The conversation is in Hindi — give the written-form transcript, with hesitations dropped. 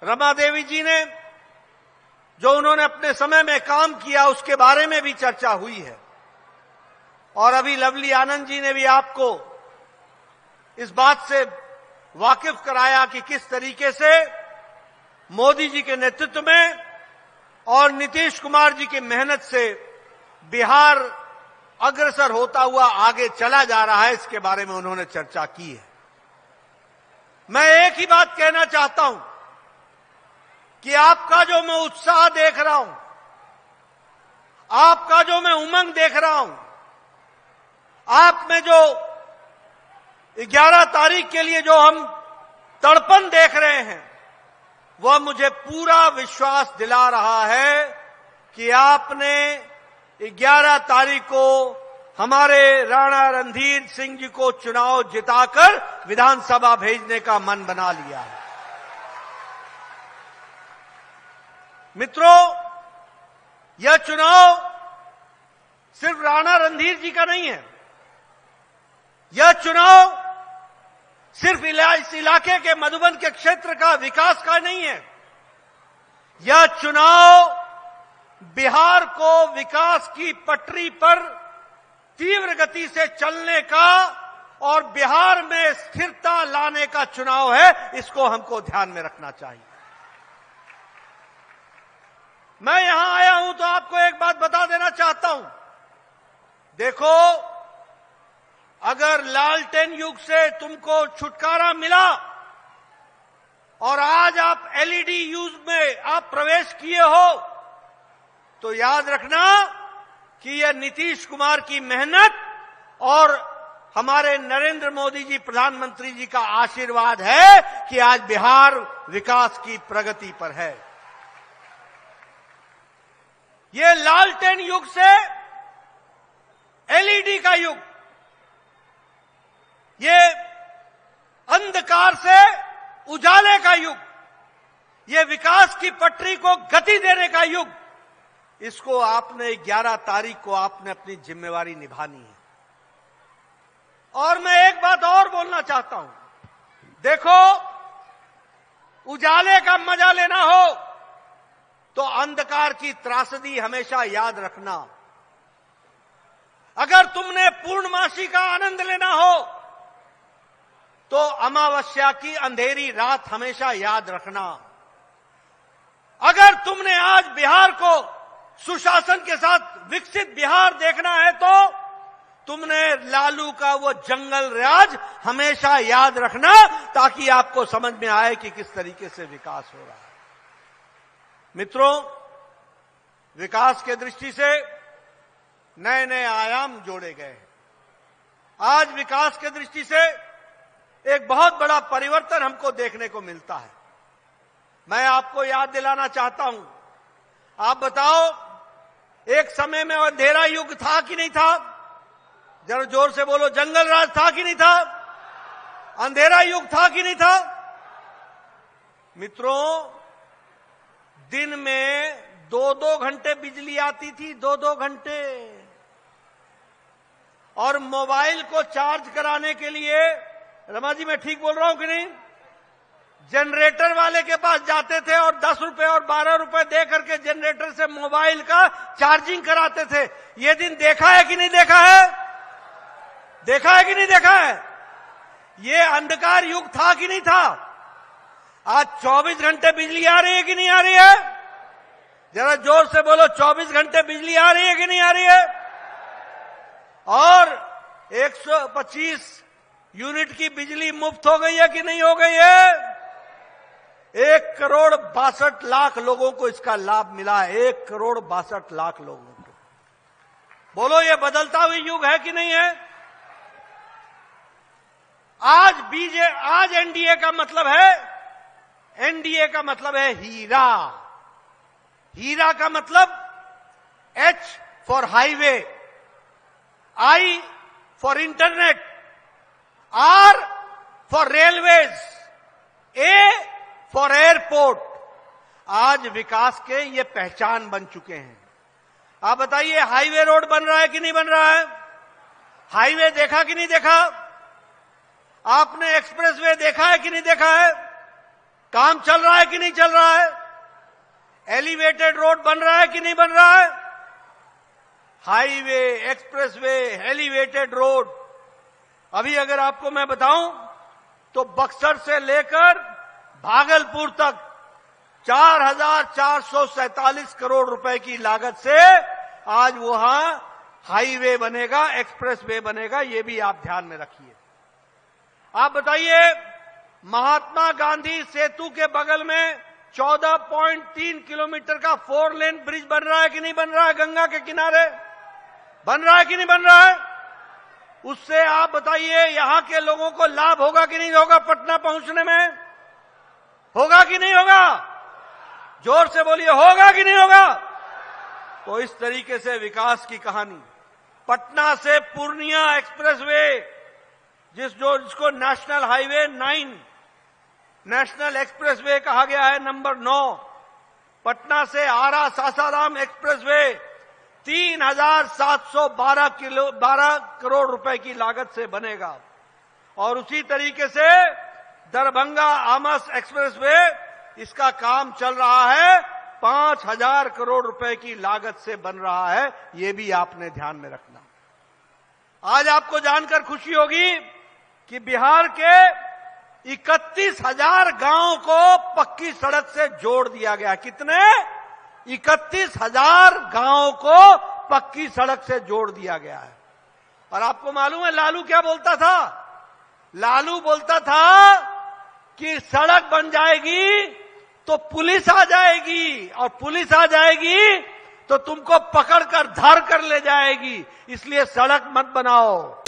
रमा देवी जी ने जो उन्होंने अपने समय में काम किया उसके बारे में भी चर्चा हुई है। और अभी लवली आनंद जी ने भी आपको इस बात से वाकिफ कराया कि किस तरीके से मोदी जी के नेतृत्व में और नीतीश कुमार जी की मेहनत से बिहार अग्रसर होता हुआ आगे चला जा रहा है। इसके बारे में उन्होंने चर्चा की है। मैं एक ही बात कहना चाहता हूं कि आपका जो मैं उत्साह देख रहा हूं, आपका जो मैं उमंग देख रहा हूं, आप में जो 11 तारीख के लिए जो हम तड़पन देख रहे हैं, वह मुझे पूरा विश्वास दिला रहा है कि आपने 11 तारीख को हमारे राणा रणधीर सिंह जी को चुनाव जिताकर विधानसभा भेजने का मन बना लिया है। मित्रों, यह चुनाव सिर्फ राणा रणधीर जी का नहीं है। यह चुनाव सिर्फ इस इलाके के मधुबन के क्षेत्र का विकास का नहीं है। यह चुनाव बिहार को विकास की पटरी पर तीव्र गति से चलने का और बिहार में स्थिरता लाने का चुनाव है। इसको हमको ध्यान में रखना चाहिए। मैं यहां आया हूं तो आपको एक बात बता देना चाहता हूं। देखो, अगर लालटेन युग से तुमको छुटकारा मिला और आज आप एलईडी युग में आप प्रवेश किए हो, तो याद रखना कि यह नीतीश कुमार की मेहनत और हमारे नरेंद्र मोदी जी प्रधानमंत्री जी का आशीर्वाद है कि आज बिहार विकास की प्रगति पर है। ये लालटेन युग से एलईडी का युग, ये अंधकार से उजाले का युग, ये विकास की पटरी को गति देने का युग, इसको आपने 11 तारीख को आपने अपनी जिम्मेवारी निभानी है। और मैं एक बात और बोलना चाहता हूं। देखो, उजाले का मजा लेना हो तो अंधकार की त्रासदी हमेशा याद रखना। अगर तुमने पूर्णमासी का आनंद लेना हो तो अमावस्या की अंधेरी रात हमेशा याद रखना। अगर तुमने आज बिहार को सुशासन के साथ विकसित बिहार देखना है तो तुमने लालू का वो जंगल राज हमेशा याद रखना, ताकि आपको समझ में आए कि किस तरीके से विकास हो रहा है। मित्रों, विकास के दृष्टि से नए नए आयाम जोड़े गए हैं। आज विकास के दृष्टि से एक बहुत बड़ा परिवर्तन हमको देखने को मिलता है। मैं आपको याद दिलाना चाहता हूं, आप बताओ, एक समय में अंधेरा युग था कि नहीं था? जरा जोर से बोलो, जंगल राज था कि नहीं था? अंधेरा युग था कि नहीं था? मित्रों, दिन में 2-2 घंटे बिजली आती थी, 2-2 घंटे। और मोबाइल को चार्ज कराने के लिए, रमा जी मैं ठीक बोल रहा हूं कि नहीं, जनरेटर वाले के पास जाते थे और 10 रुपए और 12 रुपए दे करके जनरेटर से मोबाइल का चार्जिंग कराते थे। ये दिन देखा है कि नहीं देखा है? देखा है कि नहीं देखा है? ये अंधकार युग था कि नहीं था? आज 24 घंटे बिजली आ रही है कि नहीं आ रही है? जरा जोर से बोलो, 24 घंटे बिजली आ रही है कि नहीं आ रही है? और 125 यूनिट की बिजली मुफ्त हो गई है कि नहीं हो गई है? 1,62,00,000 लोगों को इसका लाभ मिला है। 1,62,00,000 लोगों को। बोलो, ये बदलता हुआ युग है कि नहीं है? आज एनडीए का मतलब है, एनडीए का मतलब है हीरा। हीरा का मतलब H for highway, I for internet, R for railways, A for airport. आज विकास के ये पहचान बन चुके हैं। आप बताइए, हाईवे रोड बन रहा है कि नहीं बन रहा है? हाईवे देखा कि नहीं देखा? आपने एक्सप्रेसवे देखा है कि नहीं देखा है? काम चल रहा है कि नहीं चल रहा है? एलिवेटेड रोड बन रहा है कि नहीं बन रहा है? Highway, expressway, elevated road. अभी अगर आपको मैं बताऊं तो बक्सर से लेकर भागलपुर तक 4,447 करोड़ रुपए की लागत से आज वहां हाईवे बनेगा, एक्सप्रेसवे बनेगा। ये भी आप ध्यान में रखिए। आप बताइए, महात्मा गांधी सेतु के बगल में 14.3 किलोमीटर का 4 लेन ब्रिज बन रहा है कि नहीं बन रहा है? गंगा के किनारे बन रहा है कि नहीं बन रहा है? उससे आप बताइए यहां के लोगों को लाभ होगा कि नहीं होगा? पटना पहुंचने में होगा कि नहीं होगा? जोर से बोलिए, होगा कि नहीं होगा? तो इस तरीके से विकास की कहानी। पटना से पूर्णिया एक्सप्रेसवे, जिसको नेशनल हाईवे 9, नेशनल एक्सप्रेसवे कहा गया है, नंबर 9। पटना से आरा सासाराम एक्सप्रेसवे 3,712 करोड़ रुपए की लागत से बनेगा। और उसी तरीके से दरभंगा आमस एक्सप्रेसवे, इसका काम चल रहा है, 5,000 करोड़ रुपए की लागत से बन रहा है। ये भी आपने ध्यान में रखना। आज आपको जानकर खुशी होगी कि बिहार के 31,000 गांवों को पक्की सड़क से जोड़ दिया गया। कितने? 31,000 गांवों को पक्की सड़क से जोड़ दिया गया है। और आपको मालूम है लालू क्या बोलता था? लालू बोलता था कि सड़क बन जाएगी तो पुलिस आ जाएगी, और पुलिस आ जाएगी तो तुमको पकड़कर धर कर ले जाएगी, इसलिए सड़क मत बनाओ।